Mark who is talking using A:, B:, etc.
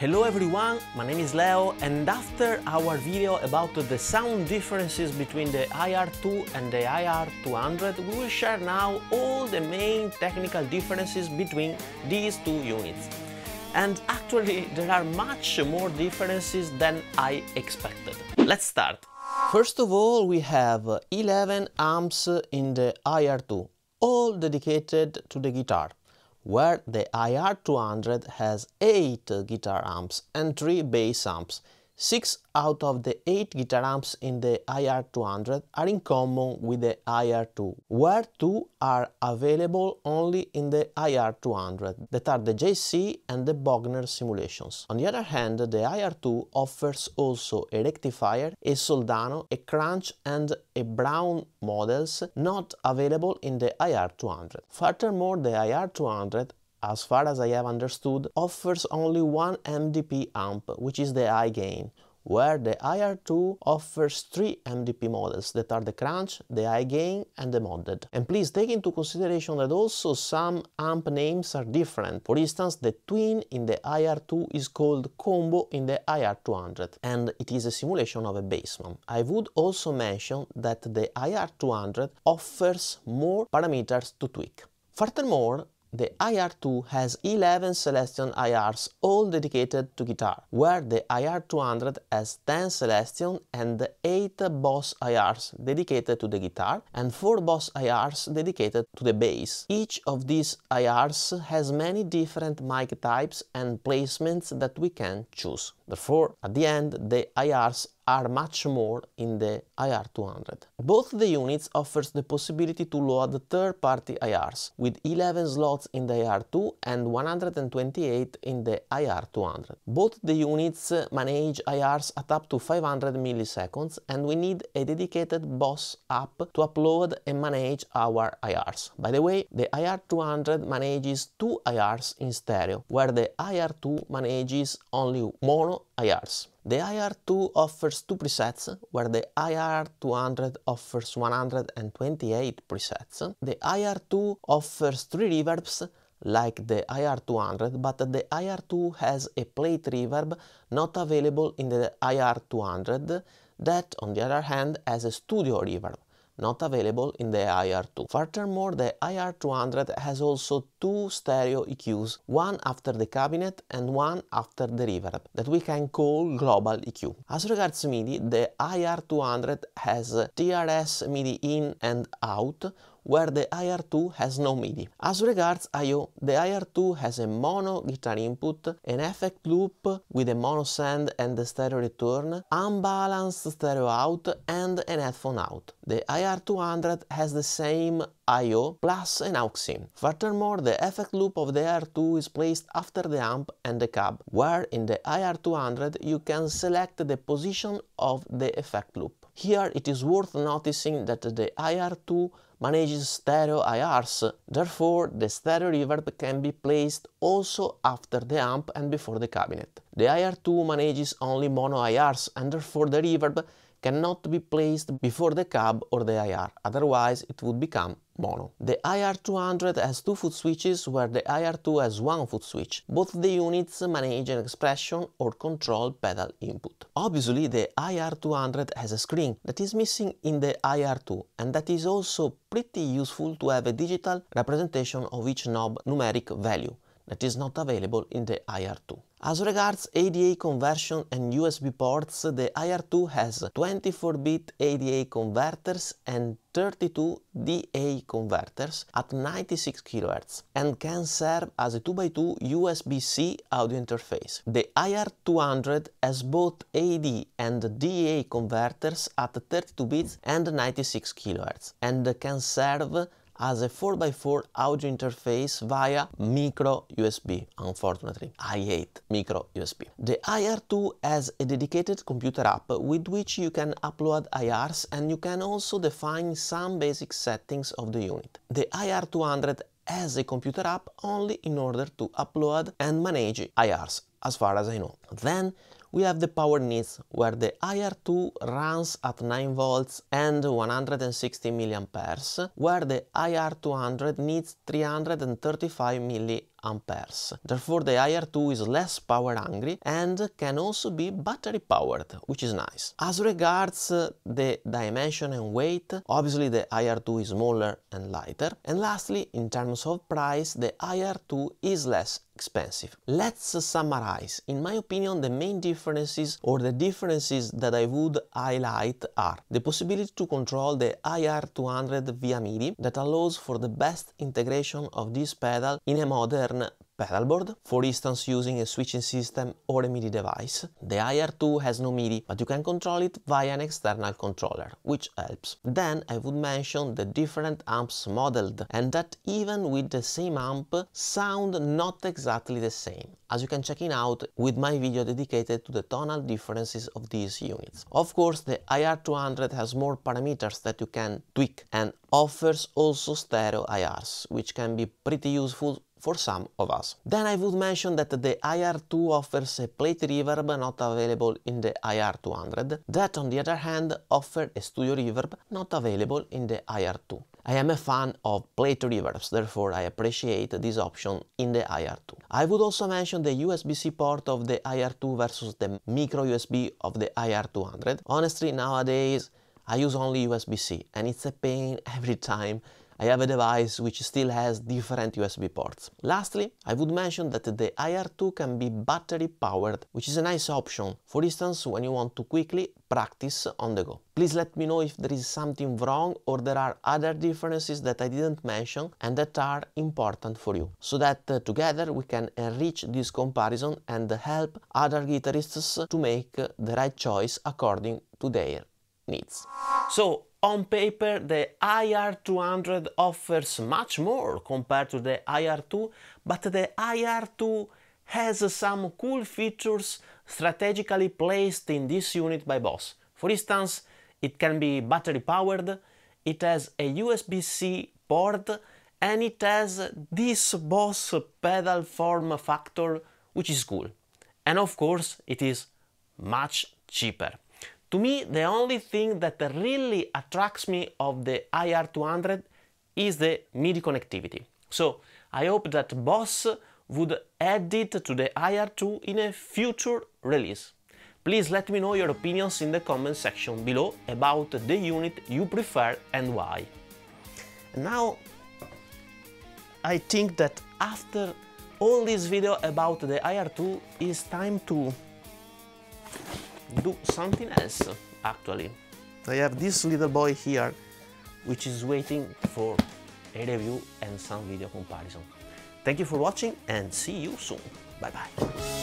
A: Hello everyone, my name is Leo, and after our video about the sound differences between the IR-2 and the IR-200, we will share now all the main technical differences between these two units. And actually there are much more differences than I expected. Let's start. First of all, we have 11 amps in the IR-2, all dedicated to the guitar, where the IR-200 has 8 guitar amps and 3 bass amps. 6 out of the 8 guitar amps in the IR-200 are in common with the IR-2, where 2 are available only in the IR-200, that are the JC and the Bogner simulations. On the other hand, the IR-2 offers also a rectifier, a Soldano, a Crunch and a Brown models not available in the IR-200. Furthermore, the IR-200, as far as I have understood, offers only one MDP amp, which is the high gain, where the IR-2 offers 3 MDP models, that are the Crunch, the high gain and the modded. And please take into consideration that also some amp names are different. For instance, the Twin in the IR-2 is called Combo in the IR-200, and it is a simulation of a bassman. I would also mention that the IR-200 offers more parameters to tweak. Furthermore, the IR-2 has 11 Celestion IRs, all dedicated to guitar, where the IR-200 has 10 Celestion and 8 Boss IRs dedicated to the guitar and 4 Boss IRs dedicated to the bass. Each of these IRs has many different mic types and placements that we can choose. Therefore, at the end, the IRs are much more in the IR-200. Both the units offers the possibility to load third-party IRs, with 11 slots in the IR-2 and 128 in the IR-200. Both the units manage IRs at up to 500 milliseconds, and we need a dedicated Boss app to upload and manage our IRs. By the way, the IR-200 manages 2 IRs in stereo, where the IR-2 manages only mono IRs. The IR-2 offers 2 presets, where the IR-200 offers 128 presets. The IR-2 offers 3 reverbs, like the IR-200, but the IR-2 has a plate reverb not available in the IR-200, that, on the other hand, has a studio reverb, not available in the IR-2. Furthermore, the IR-200 has also 2 stereo EQs, one after the cabinet and one after the reverb, that we can call global EQ. As regards MIDI, the IR-200 has TRS MIDI in and out, where the IR-2 has no MIDI. As regards I/O, the IR-2 has a mono guitar input, an effect loop with a mono send and a stereo return, unbalanced stereo out and an headphone out. The IR-200 has the same I/O plus an aux in. Furthermore, the effect loop of the IR-2 is placed after the amp and the cab, where in the IR-200 you can select the position of the effect loop. Here it is worth noticing that the IR-2 manages stereo IRs, therefore the stereo reverb can be placed also after the amp and before the cabinet. The IR-2 manages only mono IRs, and therefore the reverb cannot be placed before the cab or the IR, otherwise it would become mono. The IR-200 has 2 foot switches, where the IR-2 has 1 foot switch. Both the units manage an expression or control pedal input. Obviously, the IR-200 has a screen that is missing in the IR-2, and that is also pretty useful to have a digital representation of each knob numeric value that is not available in the IR-2. As regards ADA conversion and USB ports, the IR-2 has 24-bit ADA converters and 32 DA converters at 96 kHz and can serve as a 2x2 USB-C audio interface. The IR-200 has both AD and DA converters at 32 bits and 96 kHz and can serve as a 4x4 audio interface via micro USB. Unfortunately, I hate micro USB. The IR-2 has a dedicated computer app with which you can upload IRs, and you can also define some basic settings of the unit. The IR-200 has a computer app only in order to upload and manage IRs, as far as I know. Then we have the power needs, where the IR-2 runs at 9 volts and 160 mA, where the IR-200 needs 335 mA amperes. Therefore the IR-2 is less power hungry and can also be battery powered, which is nice. As regards the dimension and weight, obviously the IR-2 is smaller and lighter. And lastly, in terms of price, the IR-2 is less expensive. Let's summarize. In my opinion, the main differences or the differences that I would highlight are the possibility to control the IR-200 via MIDI that allows for the best integration of this pedal in a modern pedalboard, for instance using a switching system or a MIDI device. The IR-2 has no MIDI, but you can control it via an external controller, which helps. Then I would mention the different amps modeled, and that even with the same amp, sound not exactly the same, as you can check it out with my video dedicated to the tonal differences of these units. Of course, the IR-200 has more parameters that you can tweak and offers also stereo IRs, which can be pretty useful for some of us. Then I would mention that the IR-2 offers a plate reverb not available in the IR-200, that on the other hand offer a studio reverb not available in the IR-2. I am a fan of plate reverbs, therefore I appreciate this option in the IR-2. I would also mention the USB-C port of the IR-2 versus the micro USB of the IR-200. Honestly, nowadays I use only USB-C and it's a pain every time I have a device which still has different USB ports. Lastly, I would mention that the IR-2 can be battery powered, which is a nice option, for instance when you want to quickly practice on the go. Please let me know if there is something wrong or there are other differences that I didn't mention and that are important for you, so that together we can enrich this comparison and help other guitarists to make the right choice according to their needs. So, on paper, the IR-200 offers much more compared to the IR-2, but the IR-2 has some cool features strategically placed in this unit by Boss. For instance, it can be battery powered, it has a USB-C port, and it has this Boss pedal form factor, which is cool. And of course, it is much cheaper. To me, the only thing that really attracts me of the IR-200 is the MIDI connectivity. So I hope that Boss would add it to the IR-2 in a future release. Please let me know your opinions in the comment section below about the unit you prefer and why. And now I think that after all this video about the IR-2, it's time to do something else. Actually, I have this little boy here which is waiting for a review and some video comparison. Thank you for watching and see you soon. Bye bye.